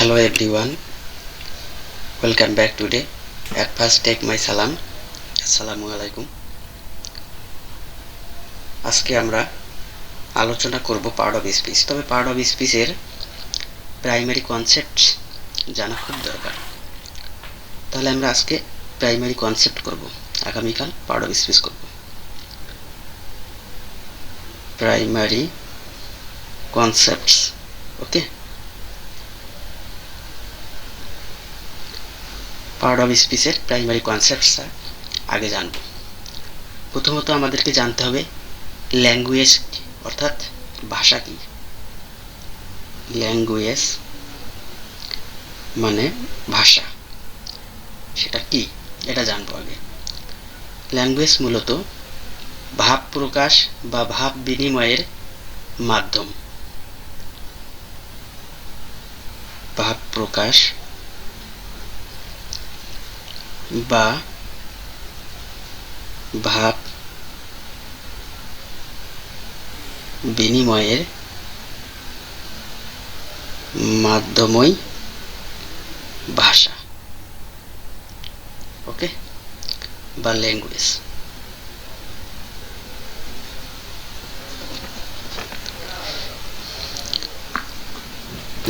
Hello everyone, welcome back today. At first take my salam. Assalamu alaikum. আজকে আমরা আলোচনা করব পার্ট অফ স্পিচ। তবে পার্ট অফ স্পিচের প্রাইমারি কনসেপ্ট জানা খুব দরকার। তাহলে আমরা আজকে প্রাইমারি কনসেপ্ট করব, আগামীকাল পার্ট অফ স্পিচ করব। Primary concepts, okay. Part of স্পিচের প্রাইমারি কনসেপ্টসটা আগে জানব। প্রথমত আমাদেরকে জানতে হবে ল্যাঙ্গুয়েজ অর্থাৎ ভাষা কি। ল্যাঙ্গুয়েজ মানে ভাষা, সেটা কি এটা জানবো আগে। ল্যাঙ্গুয়েজ মূলত ভাব প্রকাশ বা ভাব বিনিময়ের মাধ্যম। ভাব প্রকাশ বা ভাব বিনিময়ের মাধ্যমই ভাষা, ওকে, বা ল্যাঙ্গুয়েজ।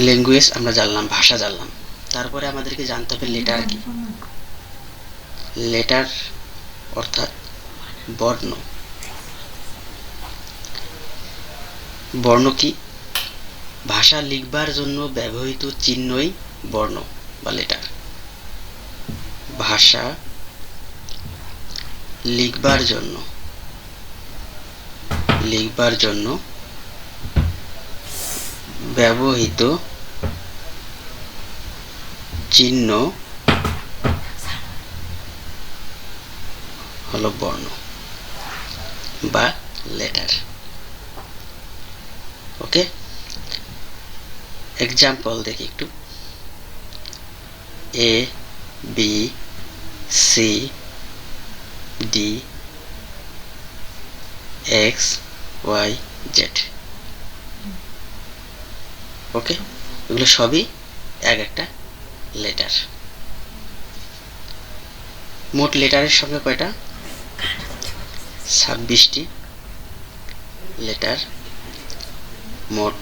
ল্যাঙ্গুয়েজ আমরা জানলাম, ভাষা জানলাম। তারপরে আমাদেরকে জানতে হবে লেটার কি। লেটার অর্থাৎ বর্ণ। বর্ণ কি? ভাষা লিখবার জন্য ব্যবহৃত চিহ্নই বর্ণ বা লেটার। ভাষা লিখবার জন্য ব্যবহৃত চিহ্ন হলো বর্ণ বা লেটার, ওকে। এক্সাম্পল দেখি একটু। A B C D X Y Z, okay. এগুলো সবই এক একটা লেটার। মোট লেটারের সংখ্যা কয়টা? 26টি লেটার মোট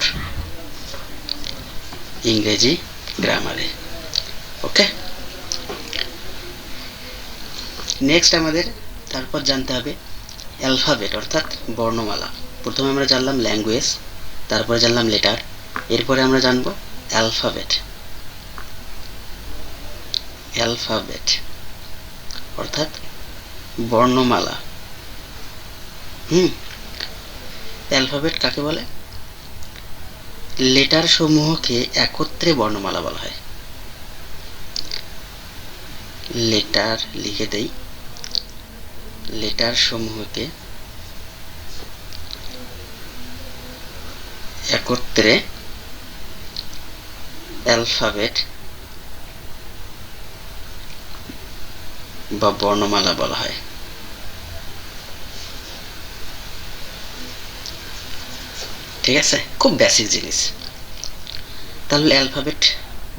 ইংরেজি গ্রামারে, ওকে। নেক্সট আমাদের তারপর জানতে হবে অ্যালফাবেট অর্থাৎ বর্ণমালা। প্রথমে আমরা জানলাম ল্যাঙ্গুয়েজ, তারপরে জানলাম লেটার, এরপরে আমরা জানব অ্যালফাবেট। অ্যালফাবেট অর্থাৎ বর্ণমালা। অ্যালফাবেট কাকে বলে? লেটার সমূহকে একত্রে বর্ণমালা বলা হয়। লেটার লিখে দেই, লেটার সমূহকে একত্রে অ্যালফাবেট বা বর্ণমালা বলা হয়। ঠিক আছে, খুব বেসিক জিনিস। তাহলে অ্যালফাবেট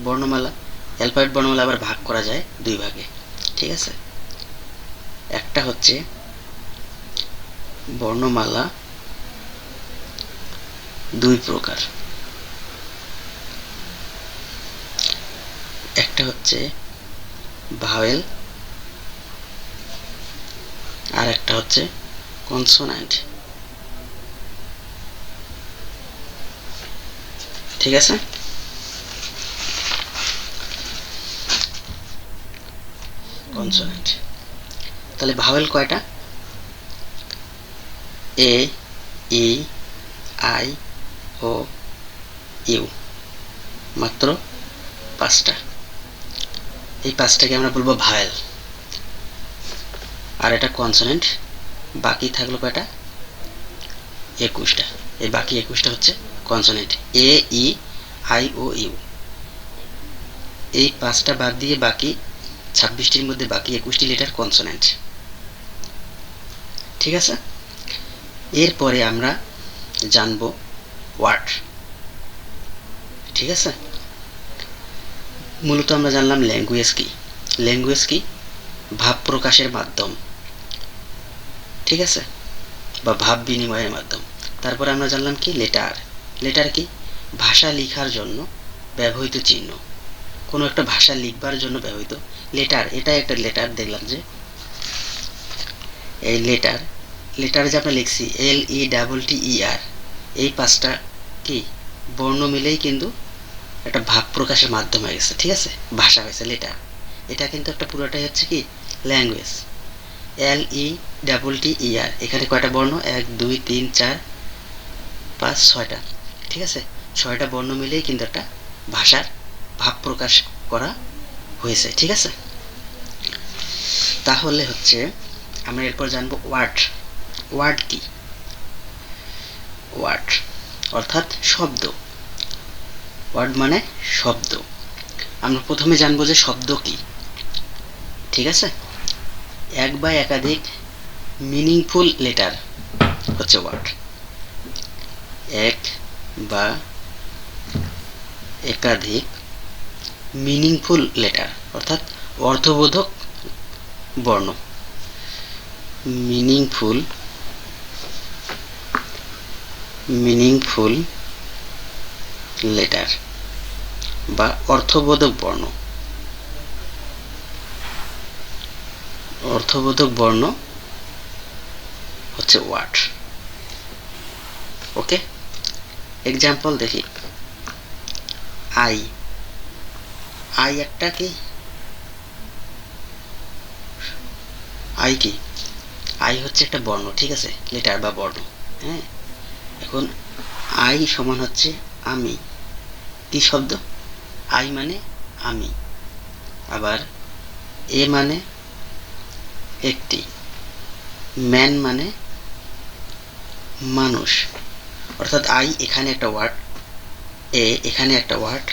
বর্ণমালা, অ্যালফাবেট বর্ণমালা আবার ভাগ করা যায় দুই ভাগে, ঠিক আছে। একটা হচ্ছে বর্ণমালা দুই প্রকার। একটা হচ্ছে ভাওয়েল আর একটা হচ্ছে কনসোন্যান্ট, ঠিক আছে। কনসোন্যান্ট, তাহলে ভাওয়েল কয়টা? এ, ই, আই, ও, ইউ, মাত্র 5টা। এই 5টাকে আমরা বলবো ভাওয়েল। আর এটা কনসোন্যান্ট, বাকি থাকলো কয়টা? 21টা। এই বাকি 21টা হচ্ছে consonant, A, E, I, O, U. এই 5টা বাদ দিয়ে বাকি 26টির মধ্যে বাকি 21টি লেটার কনসোন্যান্ট, ঠিক আছে। এরপরে আমরা জানবো ওয়ার্ড, ঠিক আছে। মূলত আমরা জানলাম ল্যাঙ্গুয়েজ কি। ল্যাঙ্গুয়েজ কি? ভাব প্রকাশের মাধ্যম, ঠিক আছে, বা ভাব বিনিময়ের মাধ্যম। তারপরে আমরা জানলাম কি লেটার। লেটার কি? ভাষা লেখার জন্য ব্যবহৃত চিহ্ন, কোনো একটা ভাষা লিখবার জন্য ব্যবহৃত লেটার। এটা একটা লেটার, দেখলাম যে এই লেটার, লেটার যে আমরা লিখছি LETTER, এই পাঁচটা কি বর্ণ মিলেই কিন্তু একটা ভাব প্রকাশের মাধ্যম হয়ে গেছে, ঠিক আছে, ভাষা হয়েছে লেটার। এটা কিন্তু একটা পুরোটাই হচ্ছে কি ল্যাঙ্গুয়েজ। LETTER, এখানে কয়টা বর্ণ? 1 2 3 4 5 6টা, ঠিক আছে, 6টা বর্ণ মিলেই কিন্তু একটা ভাষার ভাব প্রকাশ করা হয়েছে, ঠিক আছে। তাহলে হচ্ছে আমরা এরপর জানবো ওয়ার্ড। ওয়ার্ড কি? ওয়ার্ড অর্থাৎ শব্দ। ওয়ার্ড মানে শব্দ। আমরা প্রথমে জানবো যে শব্দ কি, ঠিক আছে। এক বা একাধিক মিনিংফুল লেটার হচ্ছে ওয়ার্ড। এক বা একাধিক মিনিংফুল লেটার অর্থাৎ অর্থবোধক বর্ণ। মিনিংফুল লেটার বা অর্থবোধক বর্ণ। অর্থবোধক বর্ণ হচ্ছে ওয়ার্ড। ওকে, এক্সাম্পল দেখি। আই, আই একটা কি? আই কি? আই হচ্ছে একটা বর্ণ, ঠিক আছে, লেটার বা বর্ণ। হ্যাঁ, এখন আই সমান হচ্ছে আমি। কি শব্দ? আই মানে আমি। আবার এ মানে একটি, ম্যান মানে মানুষ। অর্থাৎ আই এখানে একটা ওয়ার্ড, এ এখানে একটা ওয়ার্ড,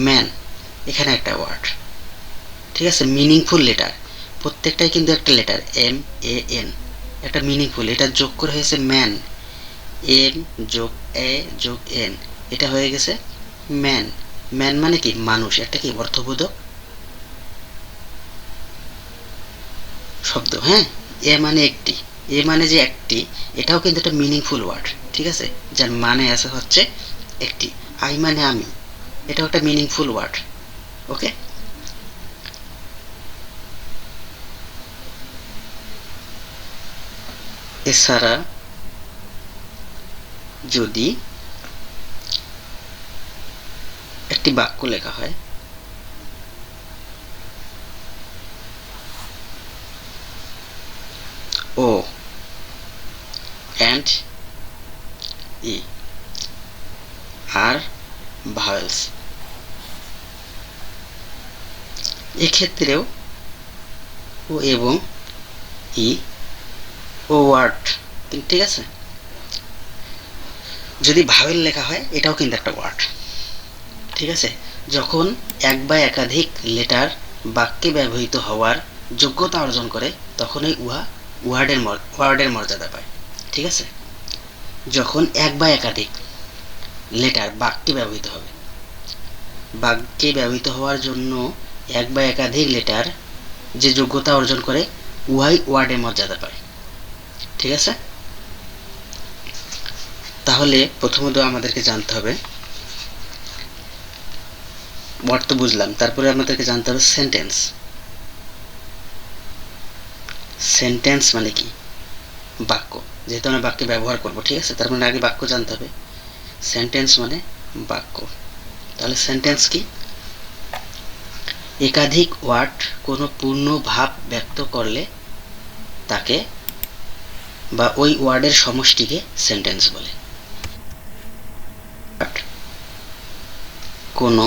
ম্যান এখানে একটা ওয়ার্ড, ঠিক আছে। মিনিংফুল লেটার, প্রত্যেকটাই কিন্তু একটা লেটার, MAN, একটা মিনিংফুল। এটা যোগ করে হয়েছে ম্যান, M যোগ A যোগ N, এটা হয়ে গেছে ম্যান। ম্যান মানে কি? মানুষ। একটা কি অর্থবোধক শব্দ। হ্যাঁ, এ মানে একটি, এ মানে যে একটি, এটাও কিন্তু একটা মিনিংফুল ওয়ার্ড, ঠিক আছে, যার মানে আছে হচ্ছে একটি। আই মানে আমি, এটাও একটা মিনিংফুল ওয়ার্ড। ওকে, এছাড়া যদি একটি বাক্য লেখা হয়, ও and E আর vowels, এক্ষেত্রেও ও এবং ই ও ওয়ার্ড, ঠিক আছে। যদি ভাওয়েল লেখা হয়, এটাও কিন্তু একটা ওয়ার্ড, ঠিক আছে। যখন এক বা একাধিক লেটার বাক্যে ব্যবহৃত হওয়ার যোগ্যতা অর্জন করে, তখনই উহা ওয়ার্ডের মর্যাদা পায়, ঠিক আছে। যখন এক বা একাধিক লেটার বাক্যে ব্যবহৃত হবে, বাক্যে ব্যবহৃত হওয়ার জন্য এক বা একাধিক লেটার যে যোগ্যতা অর্জন করে, উহাই ওয়ার্ডের মর্যাদা পায়, ঠিক আছে। তাহলে প্রথমত আমাদেরকে জানতে হবে, ওয়ার্ড তো বুঝলাম, তারপরে আমাদেরকে জানতে হবে সেন্টেন্স। সেন্টেন্স মানে কি? বাক্য। যেহেতু আমরা বাক্যে ব্যবহার করব, ঠিক আছে, তার মানে আগে বাক্য জানতে হবে। সেন্টেন্স মানে বাক্য। তাহলে সেন্টেন্স কি? একাধিক ওয়ার্ড কোনো পূর্ণ ভাব ব্যক্ত করলে তাকে বা ওই ওয়ার্ডের সমষ্টিকে সেন্টেন্স বলে। কোনো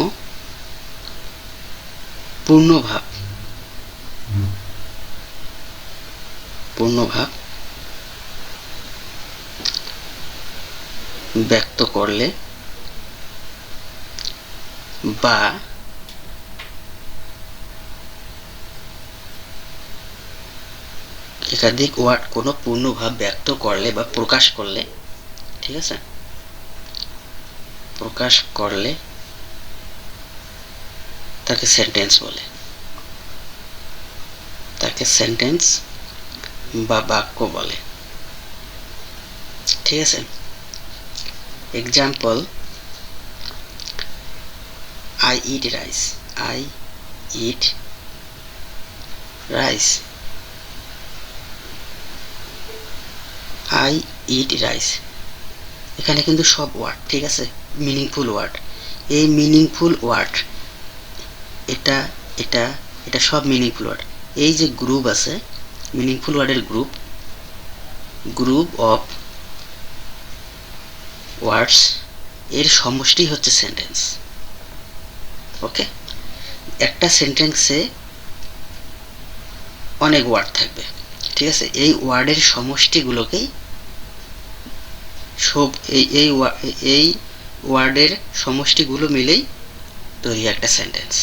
পূর্ণভাব ব্যক্ত করলে বা একাধিক ওয়ার্ড কোনো পূর্ণভাব ব্যক্ত করলে বা প্রকাশ করলে, ঠিক আছে, প্রকাশ করলে তাকে সেন্টেন্স বলে, তাকে সেন্টেন্স বা বাক্য বলে। ঠিক আছে, example, I eat rice, I eat rice, I eat rice। এখানে কিন্তু সব ওয়ার্ড, ঠিক আছে, মিনিংফুল ওয়ার্ড। এই মিনিংফুল ওয়ার্ড, এটা এটা এটা সব মিনিংফুল ওয়ার্ড। এই যে গ্রুপ আছে, মিনিংফুল ওয়ার্ডের গ্রুপ, গ্রুপ অফ ওয়ার্ডস, এর সমষ্টি হচ্ছে সেন্টেন্স। ওকে, একটা সেন্টেন্সে অনেক ওয়ার্ড থাকবে, ঠিক আছে, এই ওয়ার্ডের সমষ্টিগুলোকেই সব এই ওয়ার্ডের সমষ্টিগুলো মিলেই তৈরি একটা সেন্টেন্স।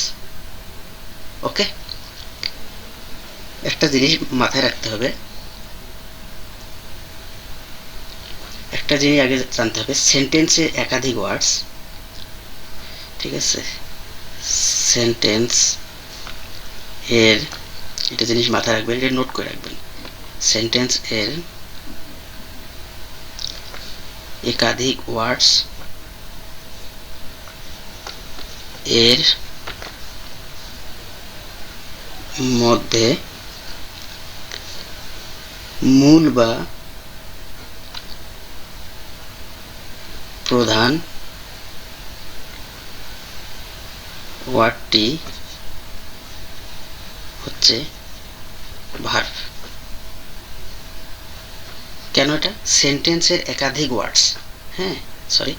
ওকে, একটা জিনিস মাথায় রাখতে হবে, একটা জিনিস আগে জানতে হবে, সেন্টেন্সে একাধিক ওয়ার্ডস, ঠিক আছে, সেন্টেন্স এর, এটা জিনিস মাথায় রাখবেন, এটা নোট করে রাখবেন, সেন্টেন্স এর একাধিক ওয়ার্ডস এর মধ্যে মূল বা প্রধান ওয়ার্ডটি হচ্ছে ভার্ব। কেন? এটা সেন্টেন্সের একাধিক ওয়ার্ডস, হ্যাঁ সরি,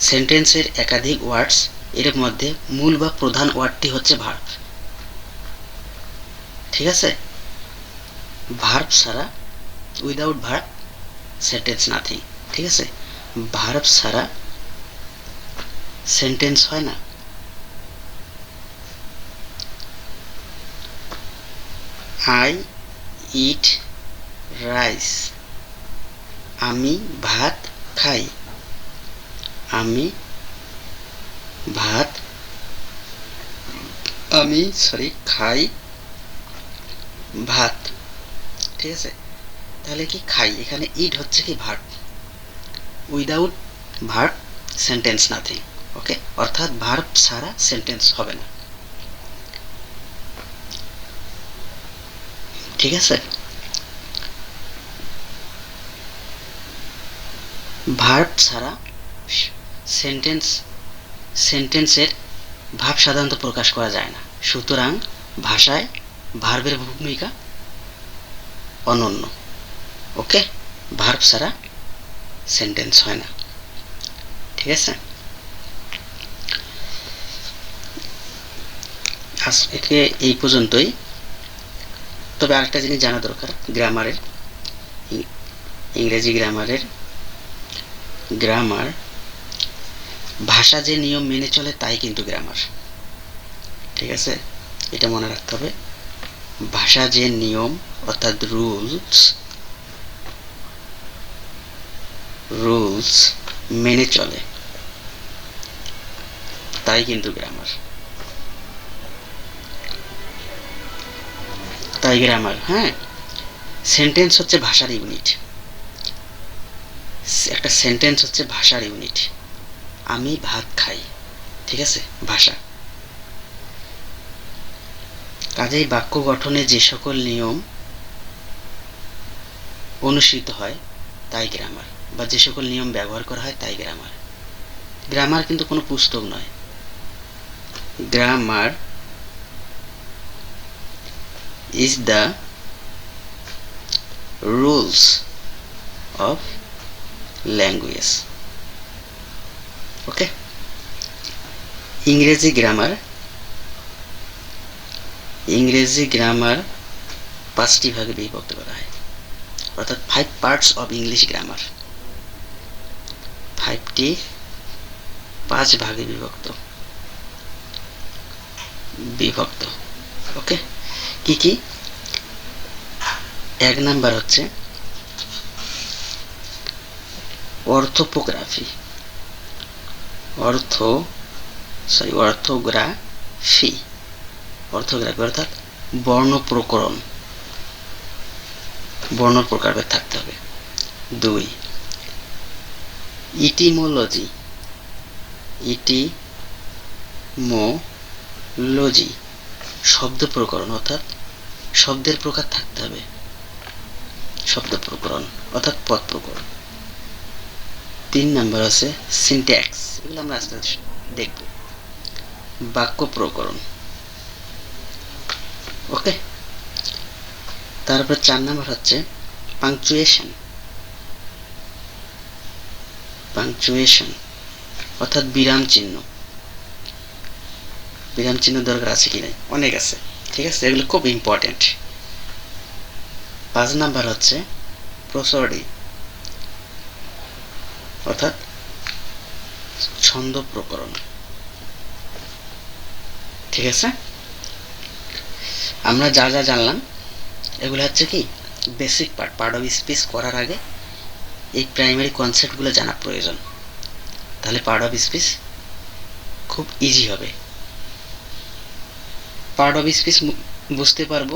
সেন্টেন্সের একাধিক ওয়ার্ডস এর মধ্যে মূল বা প্রধান ওয়ার্ডটি হচ্ছে ভার্ব। ঠিক আছে, ভার্ব ছাড়া, উইদাউট ভার্ব সেন্টেন্স নাথিং। ঠিক আছে, ভার্ব ছাড়া সেন্টেন্স হয় না। আই ইট রাইস, আমি ভাত খাই, আমি ভাত, খাই ভাত। ঠিক আছে, তাহলে কি খাই, এখানে ইট হচ্ছে কি verb, without verb sentence nothing. Okay, অর্থাৎ ভার্ব ছাড়া সেন্টেন্স হবে না। ঠিক আছে, ভার্ব ছাড়া সেন্টেন্সের ভাব সাধারণত প্রকাশ করা যায় না। সুতরাং ভাষায় ভার্বের ভূমিকা অনন্য। ওকে, ভার্ব ছাড়া সেন্টেন্স হয় না। ঠিক আছে, আজকে এই পর্যন্তই। তবে আরেকটা জিনিস জানা দরকার, গ্রামারের, ইংরেজি গ্রামার, ভাষা যে নিয়ম মেনে চলে তাই কিন্তু গ্রামার। ঠিক আছে, এটা মনে রাখতে হবে, ভাষা যে নিয়ম অর্থাৎ রুলস মেনে চলে তাই কিন্তু গ্রামার, তাই গ্রামার। হ্যাঁ, সেন্টেন্স হচ্ছে ভাষার ইউনিট, একটা সেন্টেন্স হচ্ছে ভাষার ইউনিট। আমি ভাত খাই, ঠিক আছে, ভাষা। কাজেই বাক্য গঠনে যে সকল নিয়ম অনুসৃত হয় তাই গ্রামার, বা যে সকল নিয়ম ব্যবহার করা হয় তাই গ্রামার। গ্রামার কিন্তু কোনো পুস্তক নয়, grammar is the rules of language. ওকে, ইংরেজি গ্রামার 5টি ভাগে বিভক্ত করা হয়, অর্থাৎ 5 পার্টস অফ ইংলিশ গ্রামার, 5টি 5 ভাগে বিভক্ত। ওকে, কি কি? 1 নাম্বার হচ্ছে অর্থোগ্রাফি, অর্থোগ্রাফি অর্থাৎ বর্ণ প্রকরণ, বর্ণ প্রকারভেদ থাকতে হবে। 2 ইটিমোলজি, ইটিমোলজি শব্দ প্রকরণ অর্থাৎ শব্দের প্রকার থাকতে হবে, শব্দ প্রকরণ অর্থাৎ পদ প্রকরণ। 3 নাম্বার আছে সিনট্যাক্স, এগুলো আমরা আস্তে আস্তে দেখব। বাক্য প্রকরণ, ওকে। তারপর 4 নাম্বার হচ্ছে পাংচুয়েশন, পাংচুয়েশন অর্থাৎ বিরাম চিহ্ন, বিরাম চিহ্ন দরকার আছে কি নাই, অনেক আছে, ঠিক আছে, এগুলো খুব ইম্পর্টেন্ট। 5 নাম্বার হচ্ছে প্রসোডি অর্থাৎ ছন্দ প্রকরণ, ঠিক আছে। আমরা যা যা জানলাম এগুলো হচ্ছে কি basic part, part of speech করার আগে এই প্রাইমারি কনসেপ্টগুলো জানা প্রয়োজন, তাহলে পার্ট অফ স্পিচ খুব ইজি হবে। পার্ট অফ স্পিচ বুঝতে পারবো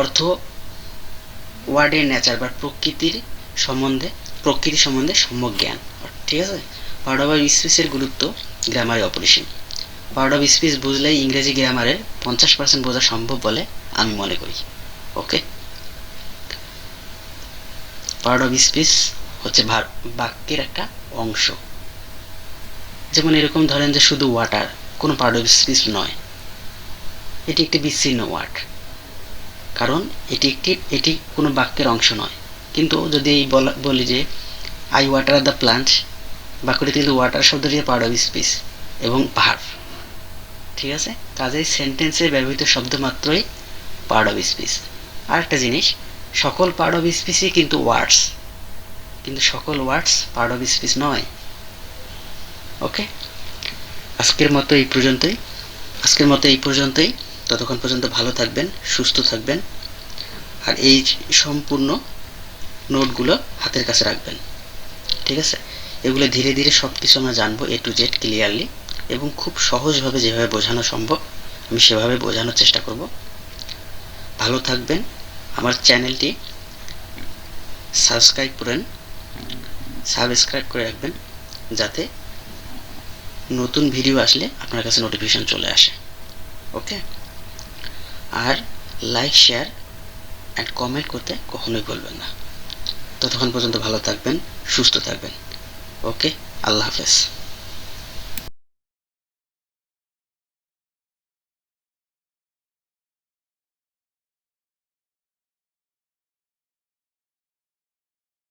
অর্থ, ওয়ার্ডের নেচার বা প্রকৃতি সম্বন্ধে সম্যক জ্ঞান, ঠিক আছে। পার্ট অফ স্পিচের গুরুত্ব গ্রামারে অপরিসীম। পার্ট অফ স্পিচ বুঝলেই ইংরেজি গ্রামারের 50% বোঝা সম্ভব বলে আমি মনে করি, ওকে। পার্ট অফ স্পিচ হচ্ছে বাক্যের একটা অংশ, যেমন এরকম ধরেন যে শুধু ওয়াটার কোনো পার্ট অফ স্পিচ নয়, এটি একটি বিচ্ছিন্ন ওয়ার্ড, কারণ এটি কোনো বাক্যের অংশ নয়। কিন্তু যদি বলি যে আই ওয়াটার দ্য প্লান্ট, বাক্যটি কিন্তু ওয়াটার শব্দটি পার্ট অফ স্পিচ এবং ভার্ব, ঠিক আছে। কাজেই সেন্টেন্সে ব্যবহৃত শব্দ মাত্রই পার্ট অফ স্পিচ। আর একটা জিনিস, সকল পার্ট অফ স্পিচই কিন্তু ওয়ার্ডস, কিন্তু সকল ওয়ার্ডস পার্ট অফ স্পিচ নয়, ওকে। আজকের মতো এই পর্যন্তই। ততক্ষণ পর্যন্ত ভালো থাকবেন, সুস্থ থাকবেন, আর এই সম্পূর্ণ নোটগুলো হাতের কাছে রাখবেন, ঠিক আছে। এগুলো ধীরে ধীরে সব কিছু আমরা জানবো A to Z ক্লিয়ারলি, এবং খুব সহজভাবে যেভাবে বোঝানো সম্ভব আমি সেভাবে বোঝানোর চেষ্টা করব। ভালো থাকবেন। আমার চ্যানেলটি সাবস্ক্রাইব করে রাখবেন, যাতে নতুন ভিডিও আসলে আপনার কাছে নোটিফিকেশন চলে আসে, ওকে। আর লাইক, শেয়ার অ্যান্ড কমেন্ট করতে কখনোই ভুলবেন না। ততক্ষণ পর্যন্ত ভালো থাকবেন, সুস্থ থাকবেন, ওকে। আল্লাহ হাফেজ।